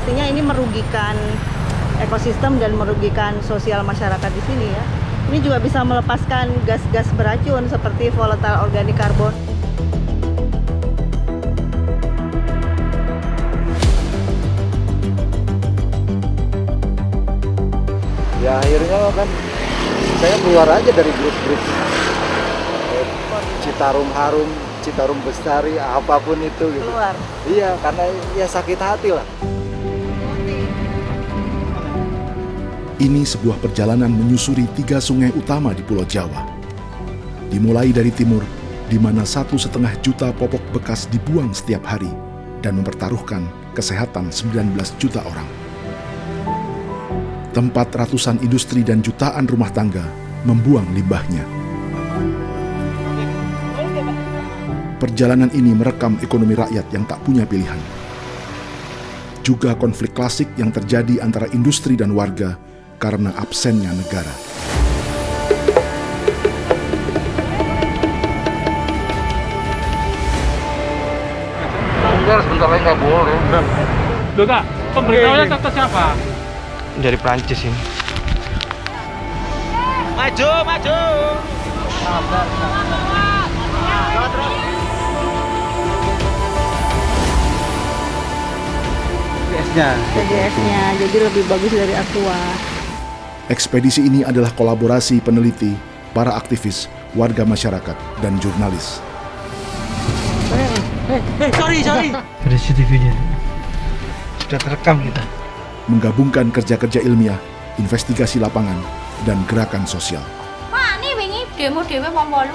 pastinya ini merugikan ekosistem dan merugikan sosial masyarakat di sini ya. Ini juga bisa melepaskan gas-gas beracun seperti volatile organic carbon. Ya akhirnya kan saya keluar aja dari grup-grup Citarum Harum, Citarum Bestari, apapun itu gitu. Keluar. Iya, karena ya sakit hati lah. Ini sebuah perjalanan menyusuri 3 sungai utama di Pulau Jawa. Dimulai dari timur, di mana 1,5 juta popok bekas dibuang setiap hari dan mempertaruhkan kesehatan 19 juta orang. Tempat ratusan industri dan jutaan rumah tangga membuang limbahnya. Perjalanan ini merekam ekonomi rakyat yang tak punya pilihan. Juga konflik klasik yang terjadi antara industri dan warga karena absennya negara. Sebentar lagi nggak boleh. Loh Kak, pemberitahuannya ke siapa? Dari Prancis ini. Maju, maju. TGS-nya jadi lebih bagus dari Aqua. Ekspedisi ini adalah kolaborasi peneliti, para aktivis, warga masyarakat, dan jurnalis. Sorry. Ada CCTV-nya. Sudah terekam kita. Menggabungkan kerja-kerja ilmiah, investigasi lapangan, dan gerakan sosial. Wah, ini wingi demo dhewe wong 8.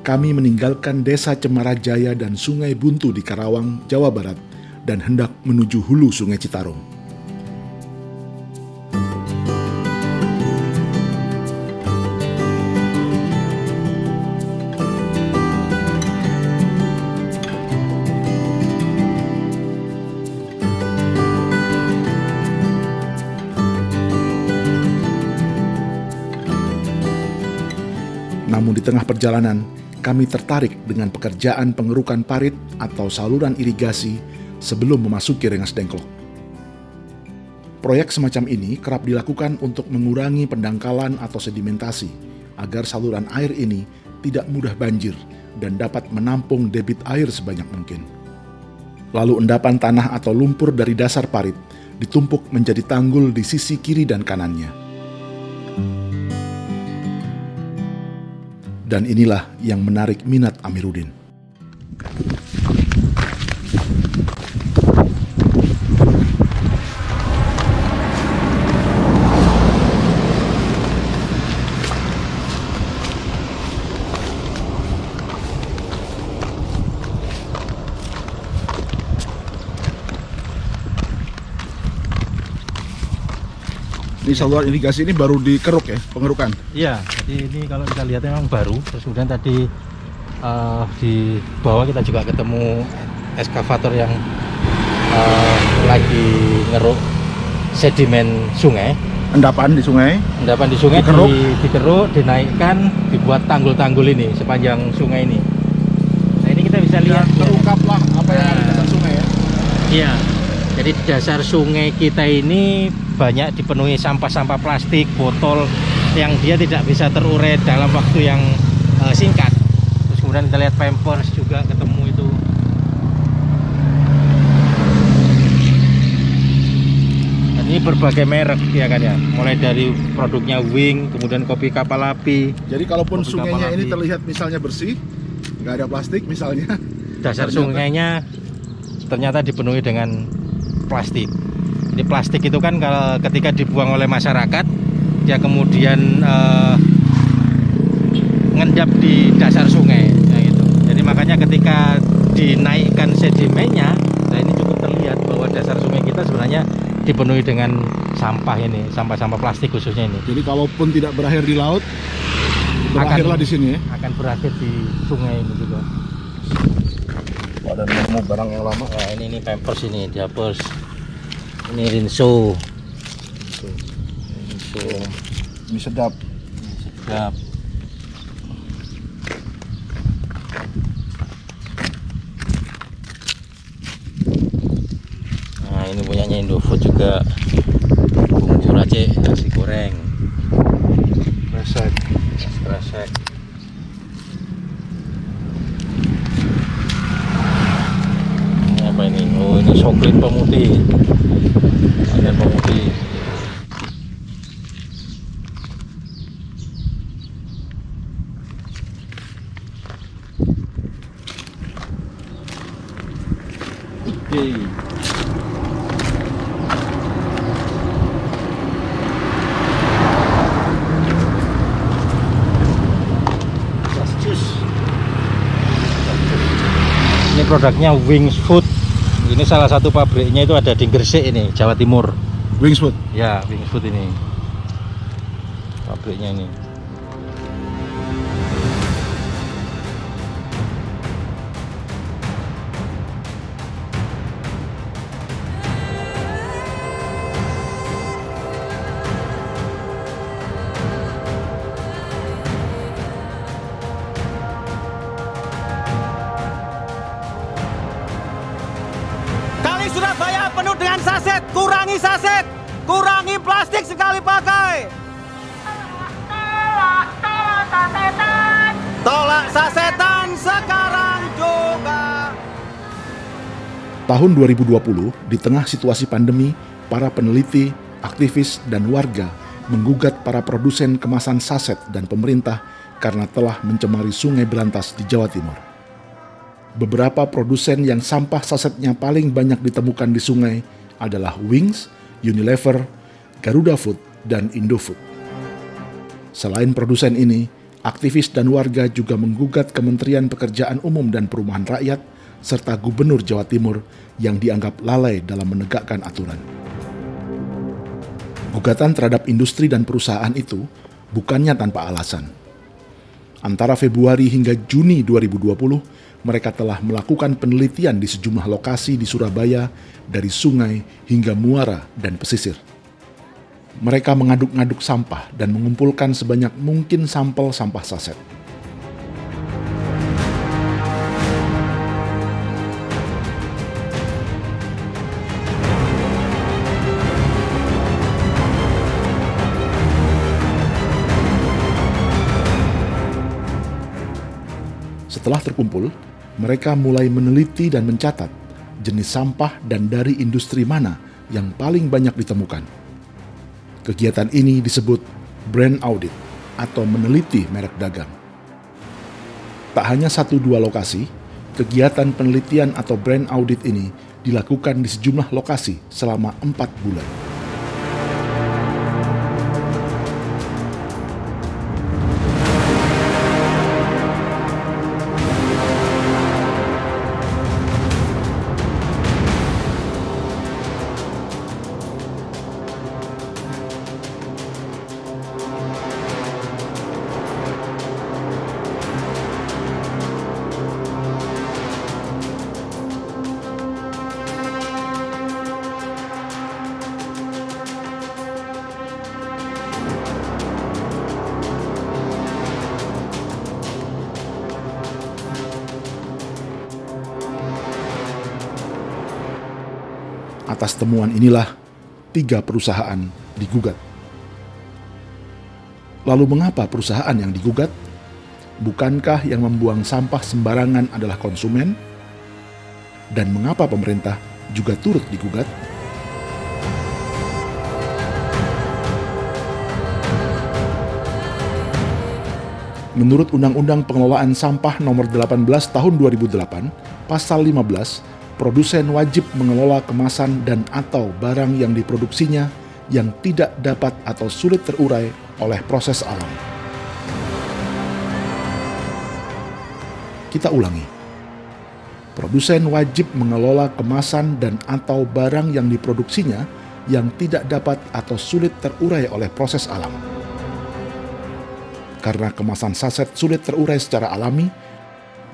Kami meninggalkan desa Cemarajaya dan Sungai Buntu di Karawang, Jawa Barat, dan hendak menuju hulu Sungai Citarum. Namun di tengah perjalanan, kami tertarik dengan pekerjaan pengerukan parit atau saluran irigasi sebelum memasuki Rengas Dengklok. Proyek semacam ini kerap dilakukan untuk mengurangi pendangkalan atau sedimentasi agar saluran air ini tidak mudah banjir dan dapat menampung debit air sebanyak mungkin. Lalu endapan tanah atau lumpur dari dasar parit ditumpuk menjadi tanggul di sisi kiri dan kanannya. Dan inilah yang menarik minat Amiruddin. Ini saluran irigasi ini baru dikeruk ya, pengerukan? Iya, jadi ini kalau kita lihat memang baru. Terus kemudian tadi di bawah kita juga ketemu eskavator yang lagi ngeruk sedimen sungai. Endapan di sungai? Endapan di sungai dikeruk, dinaikkan, dibuat tanggul-tanggul ini sepanjang sungai ini. Nah ini kita bisa lihat. Terungkaplah apa yang ada di dasar sungai ya? Iya, jadi di dasar sungai kita ini banyak dipenuhi sampah-sampah plastik, botol yang dia tidak bisa terurai dalam waktu yang singkat. Terus kemudian kita lihat Pampers juga ketemu itu. Dan ini berbagai merek ya kan ya, mulai dari produknya Wing, kemudian kopi kapal api. Jadi kalaupun Kopi sungainya kapal ini api. terlihat misalnya bersih, nggak ada plastik misalnya, Dasar ternyata sungainya ternyata dipenuhi dengan plastik. Jadi plastik itu kan kalau ketika dibuang oleh masyarakat, dia kemudian ngendap di dasar sungai, nah gitu. Jadi makanya ketika dinaikkan sedimennya, nah ini cukup terlihat bahwa dasar sungai kita sebenarnya dipenuhi dengan sampah ini, sampah-sampah plastik khususnya ini. Jadi kalaupun tidak berakhir di laut, berakhirlah di sini ya. Akan berakhir di sungai ini juga. Ada nemu barang yang lama. Nah, ini Pampers ini, diapers. Ini Rinso. Rinso. Ini sedap. Sedap. Nah, ini punyanya Indofood juga. Bumbu racik, nasi goreng. Resek. Kresek. Ini apa ini? Oh, ini soklit pemutih. Ada pemutih. Oke. Ini produknya Wings Food. Ini salah satu pabriknya itu ada di Gresik ini, Jawa Timur. Wings Food. Ya, Wings Food ini. Pabriknya ini. Kali Surabaya penuh dengan saset, kurangi saset, kurangi plastik sekali pakai. Tolak sasetan sekarang juga. Tahun 2020, di tengah situasi pandemi, para peneliti, aktivis, dan warga menggugat para produsen kemasan saset dan pemerintah karena telah mencemari sungai berantas di Jawa Timur. Beberapa produsen yang sampah sasetnya paling banyak ditemukan di sungai adalah Wings, Unilever, Garuda Food, dan Indofood. Selain produsen ini, aktivis dan warga juga menggugat Kementerian Pekerjaan Umum dan Perumahan Rakyat serta Gubernur Jawa Timur yang dianggap lalai dalam menegakkan aturan. Gugatan terhadap industri dan perusahaan itu bukannya tanpa alasan. Antara Februari hingga Juni 2020, mereka telah melakukan penelitian di sejumlah lokasi di Surabaya, dari sungai hingga muara dan pesisir. Mereka mengaduk-ngaduk sampah dan mengumpulkan sebanyak mungkin sampel sampah saset. Setelah terkumpul, mereka mulai meneliti dan mencatat jenis sampah dan dari industri mana yang paling banyak ditemukan. Kegiatan ini disebut brand audit atau meneliti merek dagang. Tak hanya 1-2 lokasi, kegiatan penelitian atau brand audit ini dilakukan di sejumlah lokasi selama 4 bulan. Atas temuan inilah 3 perusahaan digugat. Lalu mengapa perusahaan yang digugat? Bukankah yang membuang sampah sembarangan adalah konsumen? Dan mengapa pemerintah juga turut digugat? Menurut Undang-Undang Pengelolaan Sampah Nomor 18 Tahun 2008, Pasal 15, produsen wajib mengelola kemasan dan atau barang yang diproduksinya yang tidak dapat atau sulit terurai oleh proses alam. Kita ulangi. Produsen wajib mengelola kemasan dan atau barang yang diproduksinya yang tidak dapat atau sulit terurai oleh proses alam. Karena kemasan saset sulit terurai secara alami,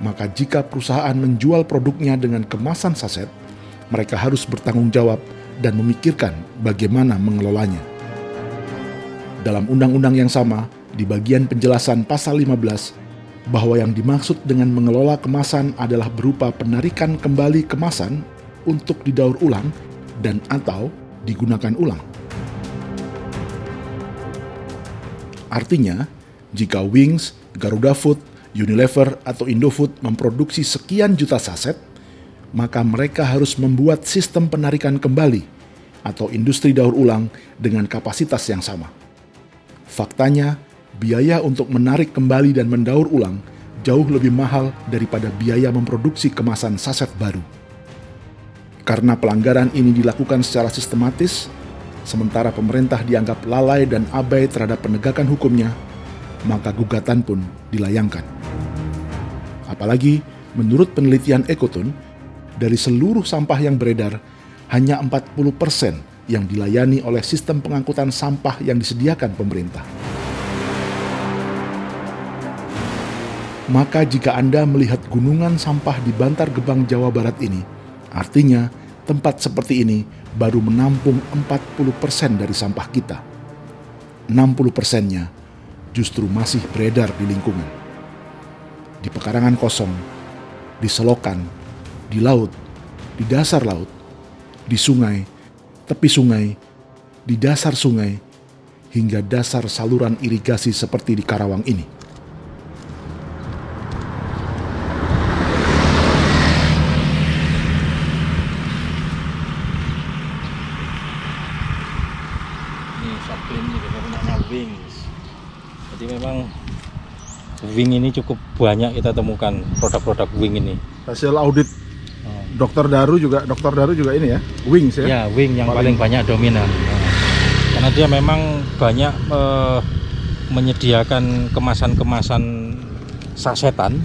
maka jika perusahaan menjual produknya dengan kemasan saset, mereka harus bertanggung jawab dan memikirkan bagaimana mengelolanya. Dalam undang-undang yang sama, di bagian penjelasan pasal 15, bahwa yang dimaksud dengan mengelola kemasan adalah berupa penarikan kembali kemasan untuk didaur ulang dan atau digunakan ulang. Artinya, jika Wings, Garuda Food, Unilever, atau Indofood memproduksi sekian juta saset, maka mereka harus membuat sistem penarikan kembali atau industri daur ulang dengan kapasitas yang sama. Faktanya, biaya untuk menarik kembali dan mendaur ulang jauh lebih mahal daripada biaya memproduksi kemasan saset baru. Karena pelanggaran ini dilakukan secara sistematis, sementara pemerintah dianggap lalai dan abai terhadap penegakan hukumnya, maka gugatan pun dilayangkan. Apalagi, menurut penelitian Ecotone, dari seluruh sampah yang beredar, hanya 40% yang dilayani oleh sistem pengangkutan sampah yang disediakan pemerintah. Maka jika Anda melihat gunungan sampah di Bantar Gebang, Jawa Barat ini, artinya tempat seperti ini baru menampung 40% dari sampah kita. 60%-nya justru masih beredar di lingkungan. Di pekarangan kosong, di selokan, di laut, di dasar laut, di sungai, tepi sungai, di dasar sungai, hingga dasar saluran irigasi seperti di Karawang ini. Ini subclaim ini namanya Wings. Jadi memang Wing ini cukup banyak kita temukan produk-produk Wing ini. Hasil audit Dr. Daru juga ini ya, Wings ya? Ya, Wing yang paling banyak dominan. Karena dia memang banyak menyediakan kemasan-kemasan sasetan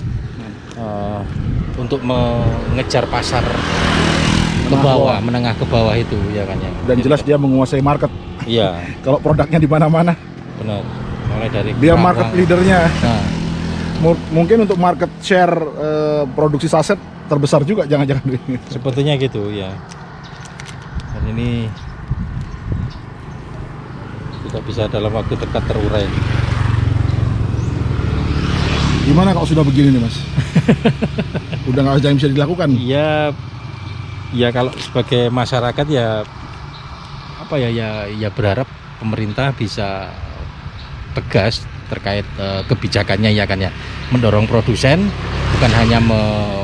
untuk mengejar pasar ke bawah, menengah ke bawah itu ya kan ya. Dan jelas dia menguasai market. Iya. Kalau produknya di mana-mana, Benar. Mulai dari dia Karawang. market leadernya. Nah, Mungkin untuk market share produksi saset terbesar juga, jangan-jangan. sepertinya gitu ya. Dan ini tidak bisa dalam waktu dekat terurai. Gimana kalau sudah begini nih Mas? Udah nggak ada yang bisa dilakukan? Iya, ya kalau sebagai masyarakat ya apa ya berharap pemerintah bisa tegas terkait kebijakannya ya kan ya, mendorong produsen bukan hanya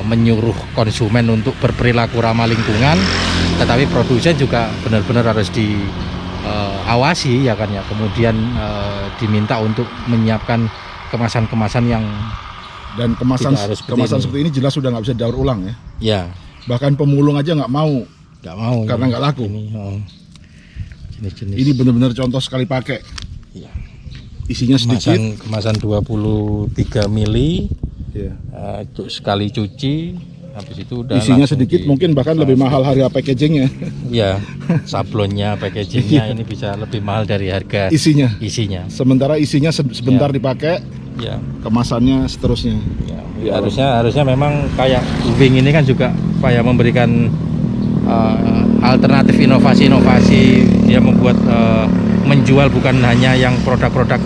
menyuruh konsumen untuk berperilaku ramah lingkungan, tetapi produsen juga benar-benar harus diawasi ya kan ya, kemudian diminta untuk menyiapkan kemasan-kemasan yang Dan kemasan tidak harus seperti ini. seperti ini jelas sudah nggak bisa daur ulang ya. Ya, Bahkan pemulung aja nggak mau karena nggak laku. Ini jenis-jenis. Ini benar-benar contoh sekali pakai. Ya. Isinya sedikit. Kemasan 23 mili. Ya. Untuk sekali cuci, habis itu udah Isinya langsung sedikit, mungkin bahkan lebih mahal harga packagingnya. Ya, sablonnya, packagingnya ini bisa lebih mahal dari harga Isinya. Sementara isinya sebentar dipakai, ya, kemasannya seterusnya. ya, harusnya memang kayak Wing ini kan juga kayak memberikan alternatif inovasi-inovasi. Dia membuat menjual bukan hanya yang produk-produk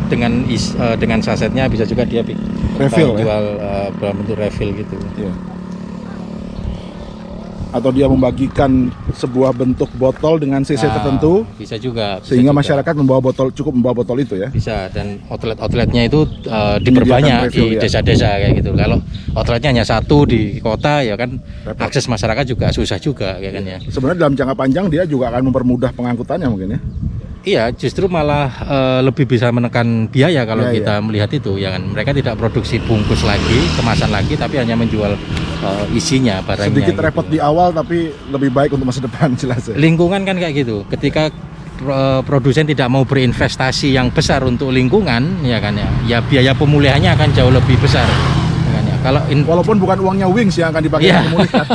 dengan sasetnya, bisa juga dia Refill ya? jual dalam bentuk refill gitu. Ya. Atau dia membagikan sebuah bentuk botol dengan cc tertentu, Bisa juga. sehingga masyarakat cukup membawa botol itu ya. Bisa, dan outletnya itu diperbanyak refill, di ya. desa-desa kayak gitu. Kalau outletnya hanya satu di kota ya kan, Repot. akses masyarakat juga susah juga ya kan ya. Sebenarnya dalam jangka panjang dia juga akan mempermudah pengangkutannya mungkin ya. Iya, justru malah lebih bisa menekan biaya kalau Ya, kita melihat itu ya kan. Mereka tidak produksi bungkus lagi, kemasan lagi, tapi hanya menjual isinya, barangnya. Sedikit gitu. repot di awal tapi lebih baik untuk masa depan jelas ya. Lingkungan kan kayak gitu. Ketika produsen tidak mau berinvestasi yang besar untuk lingkungan ya kan ya, ya biaya pemulihannya akan jauh lebih besar ya kan ya. Kalau Walaupun bukan uangnya Wings yang akan dipakai Iya. memulihkan.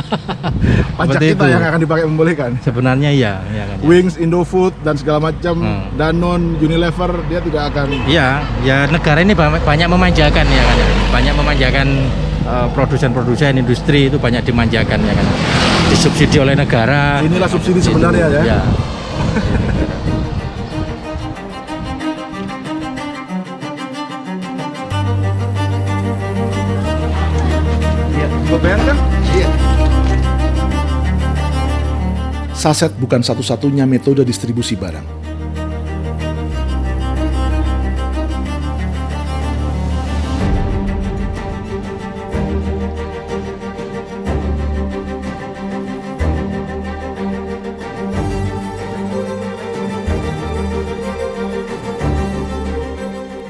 Pajak Seperti kita itu. yang akan dipakai memulihkan. sebenarnya ya kan. Wings, Indofood dan segala macam, Hmm. Danone, Unilever, dia tidak akan. Iya, ya negara ini banyak memanjakan ya kan. Banyak memanjakan produsen-produsen industri itu banyak dimanjakan ya kan. Disubsidi oleh negara. Inilah subsidi Itu, sebenarnya ya. Ya. Iya, bayar kan? Iya. Saset bukan satu-satunya metode distribusi barang.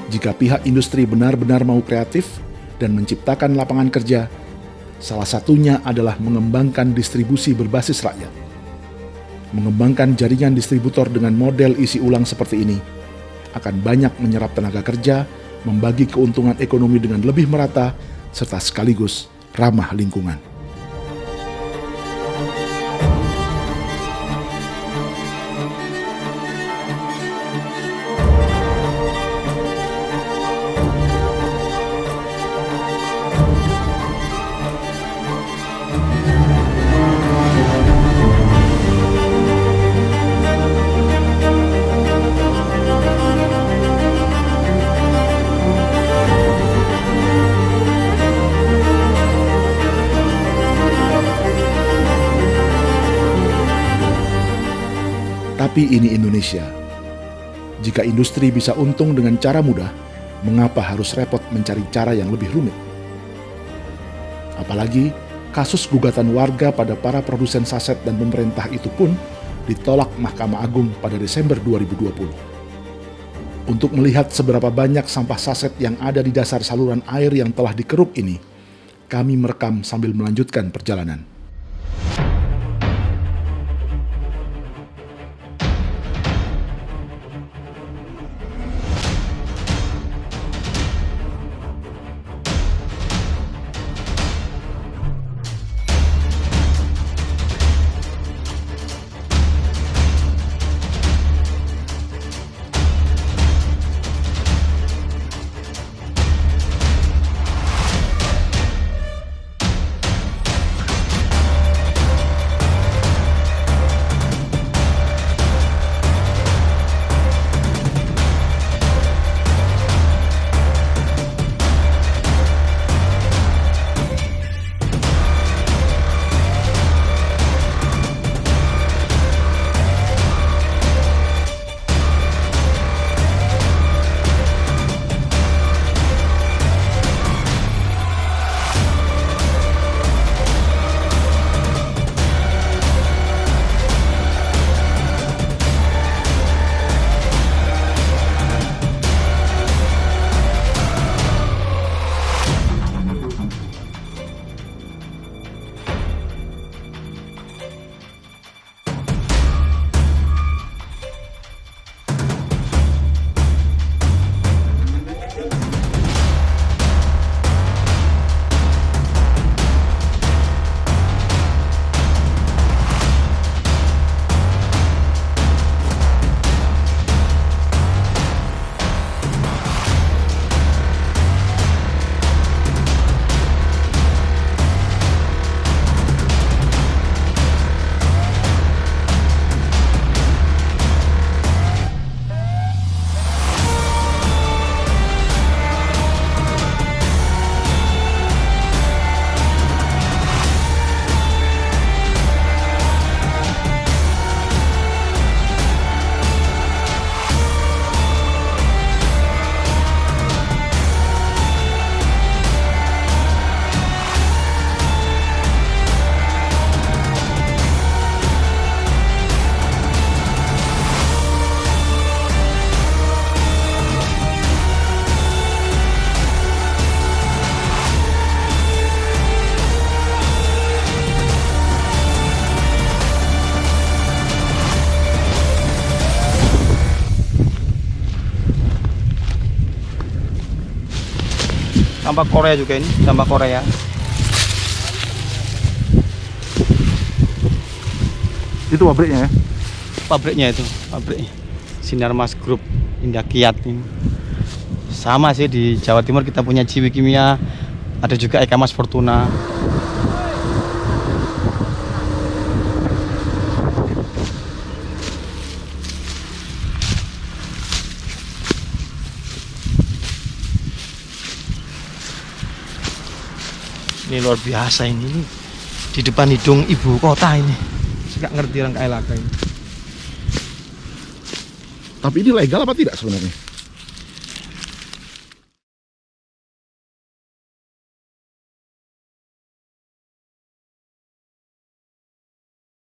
Jika pihak industri benar-benar mau kreatif dan menciptakan lapangan kerja, salah satunya adalah mengembangkan distribusi berbasis rakyat. Mengembangkan jaringan distributor dengan model isi ulang seperti ini akan banyak menyerap tenaga kerja, membagi keuntungan ekonomi dengan lebih merata, serta sekaligus ramah lingkungan. Tapi ini Indonesia. Jika industri bisa untung dengan cara mudah, mengapa harus repot mencari cara yang lebih rumit? Apalagi kasus gugatan warga pada para produsen saset dan pemerintah itu pun ditolak Mahkamah Agung pada Desember 2020. Untuk melihat seberapa banyak sampah saset yang ada di dasar saluran air yang telah dikeruk ini, kami merekam sambil melanjutkan perjalanan. Sampah Korea juga ini, sampah Korea. Itu pabriknya ya? Pabriknya itu, pabrik Sinarmas Group Indah Kiat ini. Sama sih di Jawa Timur kita punya Jiwi Kimia, ada juga Eka Mas Fortuna. Ini luar biasa ini, di depan hidung ibu kota ini. Saya nggak ngerti orang KLHK ini. Tapi ini legal apa tidak sebenarnya?